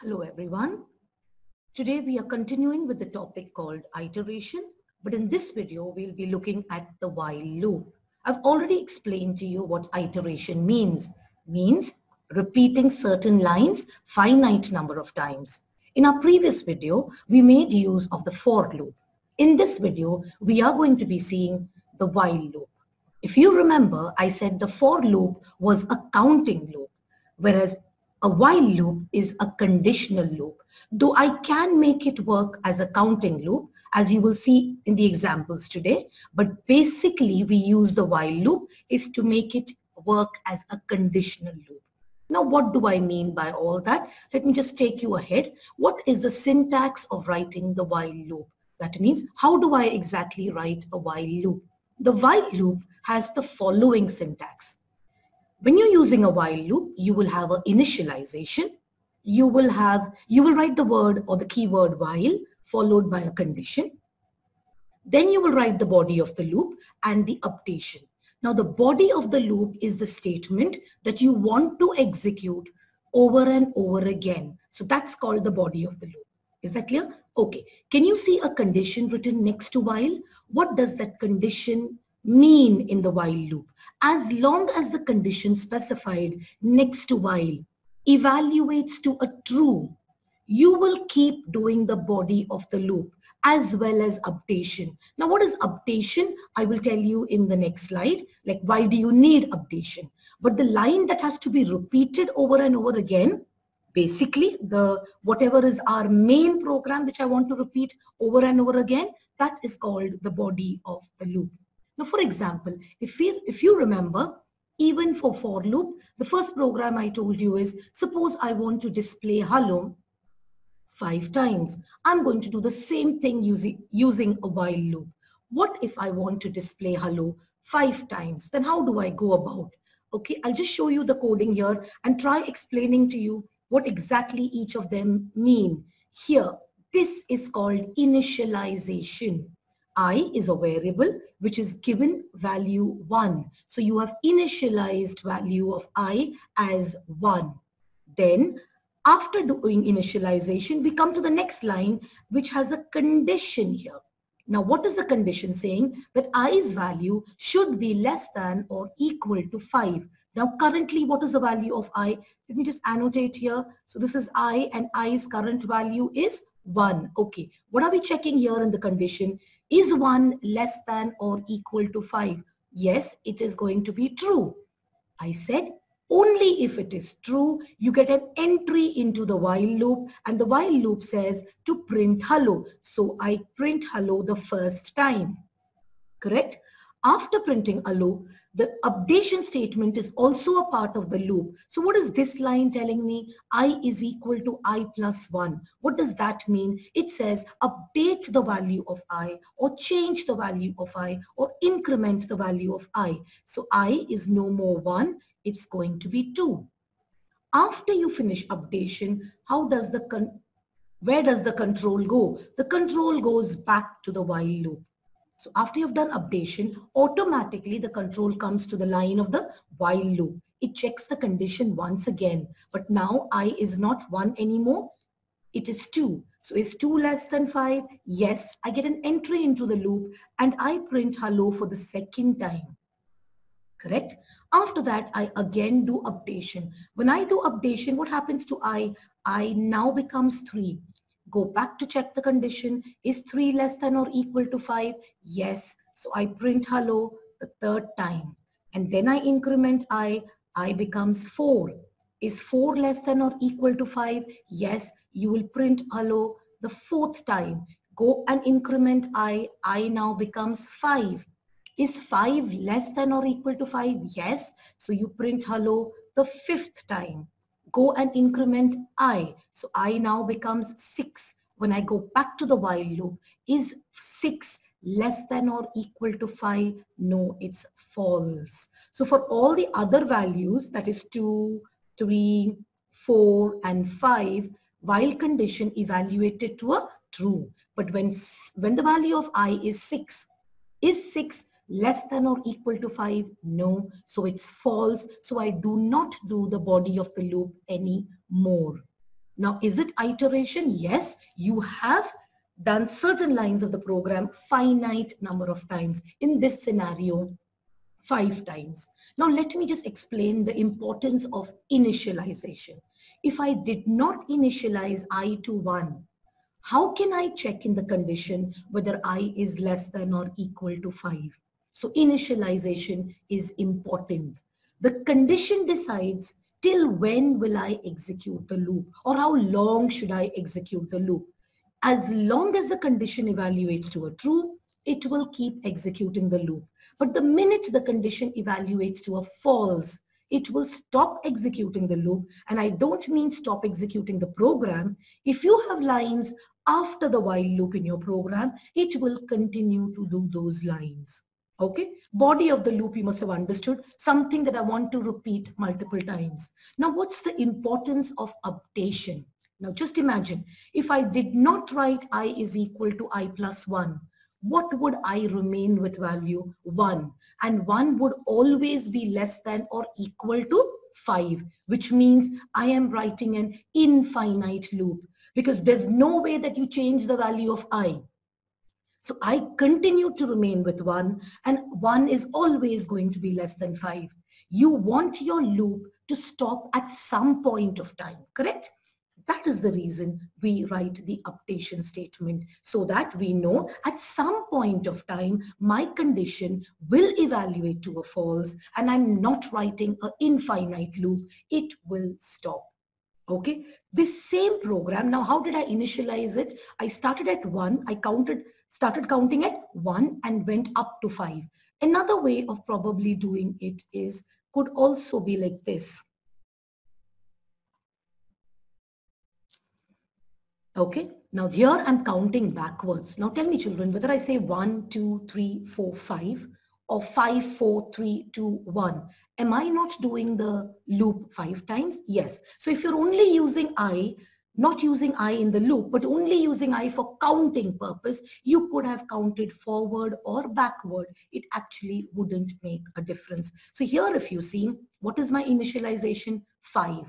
Hello everyone. Today we are continuing with the topic called iteration, but in this video we'll be looking at the while loop. I've already explained to you what iteration means. Means repeating certain lines finite number of times. In our previous video, we made use of the for loop. In this video, we are going to be seeing the while loop. If you remember, I said the for loop was a counting loop, whereas a while loop is a conditional loop. Though I can make it work as a counting loop, as you will see in the examples today, but basically we use the while loop is to make it work as a conditional loop. Now, what do I mean by all that? Let me just take you ahead. What is the syntax of writing the while loop? That means, how do I exactly write a while loop? The while loop has the following syntax. When you're using a while loop, you will have an initialization. You will write the word or the keyword while followed by a condition. Then you will write the body of the loop and the updation. Now the body of the loop is the statement that you want to execute over and over again. So that's called the body of the loop. Is that clear? Okay. Can you see a condition written next to while? What does that condition mean in the while loop? As long as the condition specified next to while evaluates to a true, you will keep doing the body of the loop as well as updation. Now, what is updation? I will tell you in the next slide, like why do you need updation? But the line that has to be repeated over and over again, basically whatever is our main program, which I want to repeat over and over again, that is called the body of the loop. Now, for example, if you remember, even for loop, the first program I told you is, suppose I want to display hello 5 times. I'm going to do the same thing using a while loop. What if I want to display hello 5 times? Then how do I go about? Okay, I'll just show you the coding here and try explaining to you what exactly each of them mean. Here, this is called initialization. I is a variable which is given value 1. So you have initialized value of I as 1. Then after doing initialization, we come to the next line which has a condition here. Now what is the condition saying? That I's value should be less than or equal to 5. Now currently what is the value of I? Let me just annotate here. So this is I and I's current value is 1. Okay, what are we checking here in the condition? Is 1 less than or equal to 5? Yes, it is going to be true. I said only if it is true, you get an entry into the while loop, and the while loop says to print hello. So I print hello the first time. Correct? After printing hello, the updation statement is also a part of the loop. So what is this line telling me? I is equal to I plus 1. What does that mean? It says update the value of I or change the value of I or increment the value of I. So I is no more 1. It's going to be 2. After you finish updation, where does the control go? The control goes back to the while loop. So after you've done updation, automatically the control comes to the line of the while loop. It checks the condition once again, but now I is not 1 anymore. It is 2. So is 2 less than 5? Yes, I get an entry into the loop and I print hello for the second time. Correct? After that, I again do updation. When I do updation, what happens to I? I now becomes 3. Go back to check the condition. Is 3 less than or equal to 5? Yes. So I print hello the third time. And then I increment I becomes 4. Is 4 less than or equal to 5? Yes. You will print hello the fourth time. Go and increment I now becomes 5. Is 5 less than or equal to 5? Yes. So you print hello the fifth time. Go and increment I. So I now becomes 6. When I go back to the while loop, is 6 less than or equal to 5? No, it's false. So for all the other values, that is 2, 3, 4, and 5, while condition evaluated to a true. But when the value of I is 6 less than or equal to 5? No. So it's false. So I do not do the body of the loop anymore. Now, is it iteration? Yes, you have done certain lines of the program finite number of times. In this scenario, 5 times. Now, let me just explain the importance of initialization. If I did not initialize I to 1, how can I check in the condition whether I is less than or equal to 5? So initialization is important. The condition decides till when will I execute the loop, or how long should I execute the loop. As long as the condition evaluates to a true, it will keep executing the loop. But the minute the condition evaluates to a false, it will stop executing the loop. And I don't mean stop executing the program. If you have lines after the while loop in your program, it will continue to do those lines. Okay, body of the loop you must have understood, something that I want to repeat multiple times. Now, what's the importance of updation? Now, just imagine if I did not write I is equal to I plus 1, what would I remain with value 1? And 1 would always be less than or equal to 5, which means I am writing an infinite loop because there's no way that you change the value of I. So I continue to remain with 1, and 1 is always going to be less than 5. You want your loop to stop at some point of time, correct? That is the reason we write the updation statement, so that we know at some point of time my condition will evaluate to a false and I'm not writing an infinite loop. It will stop. Okay, this same program, now how did I initialize it? I started at 1, started counting at 1 and went up to 5. Another way of probably doing it could also be like this. Okay, now here I'm counting backwards. Now tell me children, whether I say 1, 2, 3, 4, 5 or 5, 4, 3, 2, 1, am I not doing the loop 5 times? Yes. So if you're only using I, not using I in the loop, but only using I for counting purpose, you could have counted forward or backward. It actually wouldn't make a difference. So here if you see, what is my initialization? 5.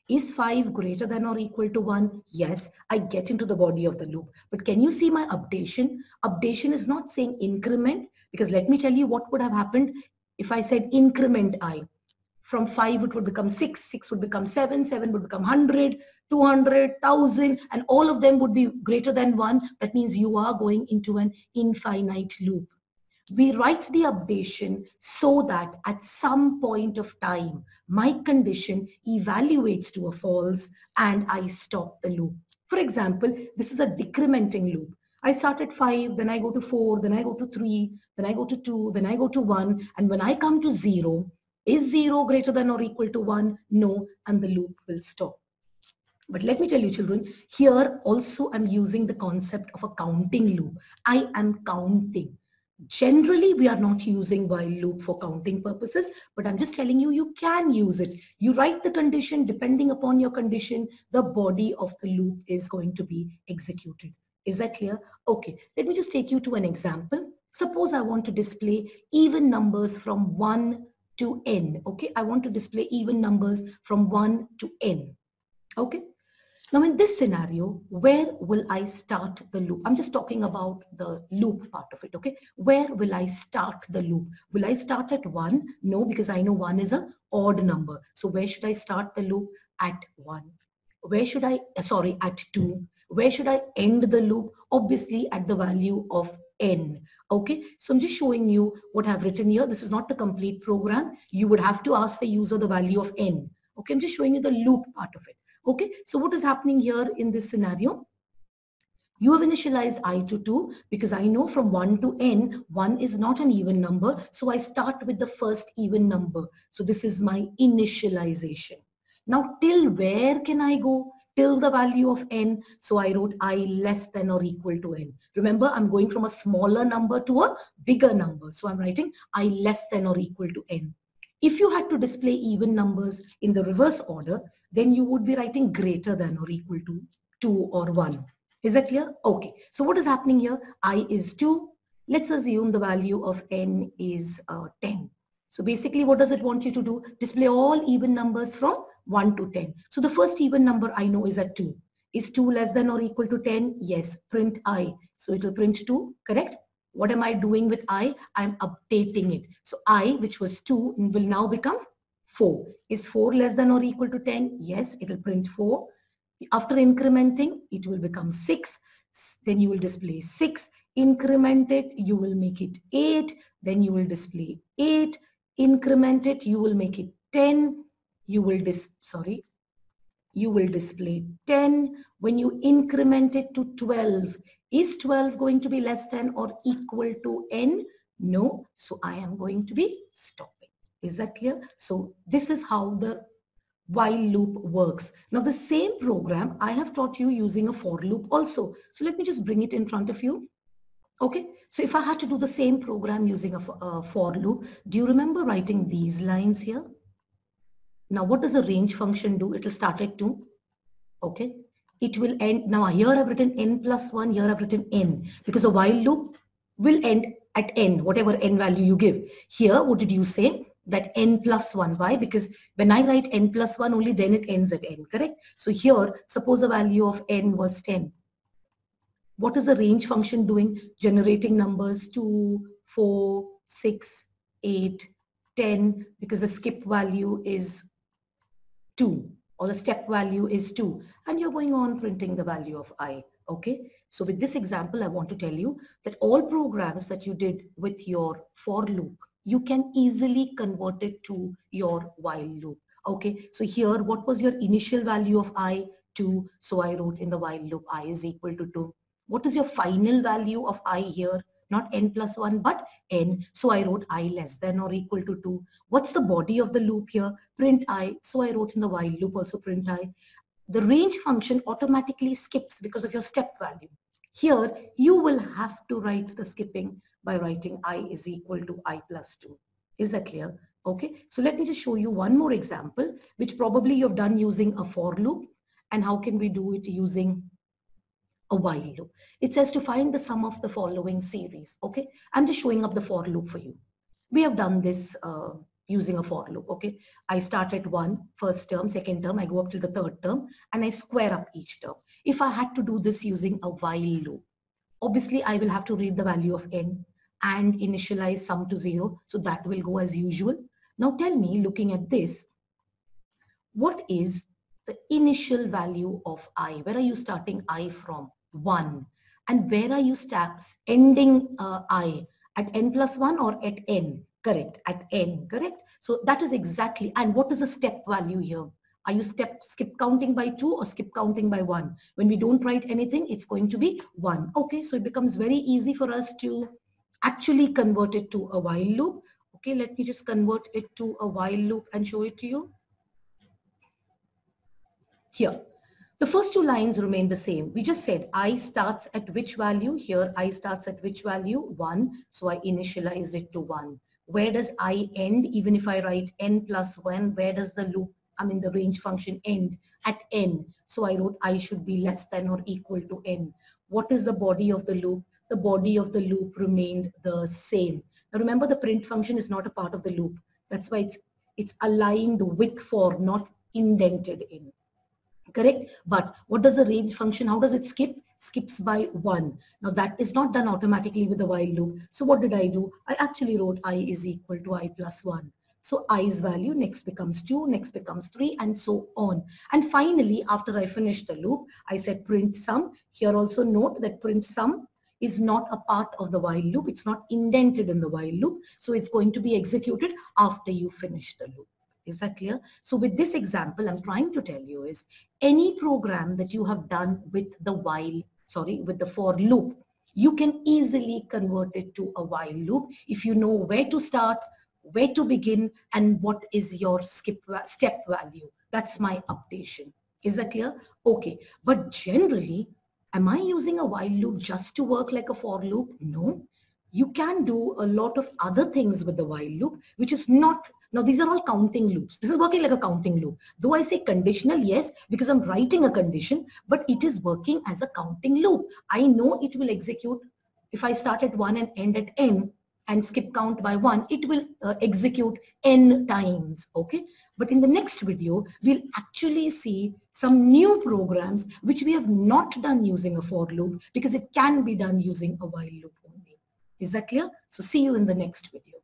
Is 5 greater than or equal to 1? Yes, I get into the body of the loop. But can you see my updation? Updation is not saying increment, because let me tell you what would have happened if I said increment I. From 5 it would become 6, 6 would become 7, 7 would become 100, 200, 1000, and all of them would be greater than 1. That means you are going into an infinite loop. We write the updation so that at some point of time, my condition evaluates to a false and I stop the loop. For example, this is a decrementing loop. I start at 5, then I go to 4, then I go to 3, then I go to 2, then I go to 1. And when I come to 0, is 0 greater than or equal to 1? No, and the loop will stop. But let me tell you children, here also I'm using the concept of a counting loop. I am counting. Generally, we are not using while loop for counting purposes, but I'm just telling you, you can use it. You write the condition, depending upon your condition, the body of the loop is going to be executed. Is that clear? Okay, let me just take you to an example. Suppose I want to display even numbers from 1 to n. Okay, I want to display even numbers from 1 to n. Okay. Now in this scenario, where will I start the loop? I'm just talking about the loop part of it, okay? Where will I start the loop? Will I start at 1? No, because I know 1 is an odd number. So where should I start the loop? At 1. Where should I, at 2. Where should I end the loop? Obviously at the value of n. Okay, so I'm just showing you what I've written here. This is not the complete program. You would have to ask the user the value of n. Okay, I'm just showing you the loop part of it. Okay, so what is happening here in this scenario? You have initialized I to 2 because I know from 1 to n, 1 is not an even number. So I start with the first even number. So this is my initialization. Now till where can I go? Till the value of n. So I wrote I less than or equal to n. Remember, I'm going from a smaller number to a bigger number. So I'm writing I less than or equal to n. If you had to display even numbers in the reverse order, then you would be writing greater than or equal to 2 or 1. Is that clear? Okay. So what is happening here? I is 2. Let's assume the value of n is 10. So basically, what does it want you to do? Display all even numbers from 1 to 10. So the first even number I know is at 2. Is 2 less than or equal to 10? Yes. Print I. So it will print 2, correct? What am I doing with I? I'm updating it. So I, which was 2, will now become 4. Is 4 less than or equal to 10? Yes, it will print 4. After incrementing, it will become 6. Then you will display 6. Increment it, you will make it 8. Then you will display 8. Increment it, you will make it 10. You will display 10. When you increment it to 12, is 12 going to be less than or equal to n? No. So I am going to be stopping. Is that clear? So this is how the while loop works. Now the same program I have taught you using a for loop also. So let me just bring it in front of you. Okay. So if I had to do the same program using a for loop, do you remember writing these lines here? Now what does a range function do? It will start at 2. Okay. It will end. Now here I've written n plus 1. Here I've written n because a while loop will end at n, whatever n value you give. Here, what did you say? That n plus 1. Why? Because when I write n plus 1 only, then it ends at n, correct? So here, suppose the value of n was 10. What is the range function doing? Generating numbers 2, 4, 6, 8, 10, because the skip value is 2 or the step value is 2. And you're going on printing the value of I. Okay. So with this example, I want to tell you that all programs that you did with your for loop, you can easily convert it to your while loop. Okay. So here, what was your initial value of I? 2. So I wrote in the while loop, I is equal to 2. What is your final value of I here? Not n plus 1, but n. So I wrote I less than or equal to 2. What's the body of the loop here? Print I. So I wrote in the while loop also print I. The range function automatically skips because of your step value. Here, you will have to write the skipping by writing I is equal to I plus 2. Is that clear? Okay. So let me just show you one more example, which probably you've done using a for loop. And how can we do it using a while loop? It says to find the sum of the following series. Okay. I'm just showing up the for loop for you. We have done this using a for loop. Okay. I start at 1, first term, second term, I go up to the third term and I square up each term. If I had to do this using a while loop, obviously I will have to read the value of n and initialize sum to 0. So that will go as usual. Now tell me, looking at this, what is the initial value of I? Where are you starting I from? 1. And where are you ending I? At n plus 1 or at n? Correct. At n. Correct. So that is exactly. And what is the step value here? Are you skip counting by 2 or skip counting by 1? When we don't write anything, it's going to be 1. Okay. So it becomes very easy for us to actually convert it to a while loop. Okay. Let me just convert it to a while loop and show it to you. Here, the first 2 lines remain the same. We just said I starts at which value? Here I starts at which value? 1. So I initialize it to 1. Where does I end? Even if I write n plus 1, where does the loop, the range function end? At n. So I wrote I should be less than or equal to n. What is the body of the loop? The body of the loop remained the same. Now remember, the print function is not a part of the loop. That's why it's aligned with for, not indented in. Correct? But what does the range function, how does it skip? Skips by 1. Now that is not done automatically with the while loop. So what did I do? I actually wrote I is equal to I plus 1. So I's value next becomes 2, next becomes 3, and so on. And finally, after I finished the loop, I said print sum. Here also note that print sum is not a part of the while loop. It's not indented in the while loop. So it's going to be executed after you finish the loop. Is that clear? So with this example, I'm trying to tell you is any program that you have done with the for loop, you can easily convert it to a while loop if you know where to start, where to begin, and what is your step value. That's my updation. Is that clear? Okay. But generally, am I using a while loop just to work like a for loop? No. You can do a lot of other things with the while loop, which is not. Now, these are all counting loops. This is working like a counting loop. Though I say conditional, yes, because I'm writing a condition, but it is working as a counting loop. I know it will execute if I start at 1 and end at n, and skip count by 1, it will execute n times, okay? But in the next video, we'll actually see some new programs which we have not done using a for loop because it can be done using a while loop only. Is that clear? So see you in the next video.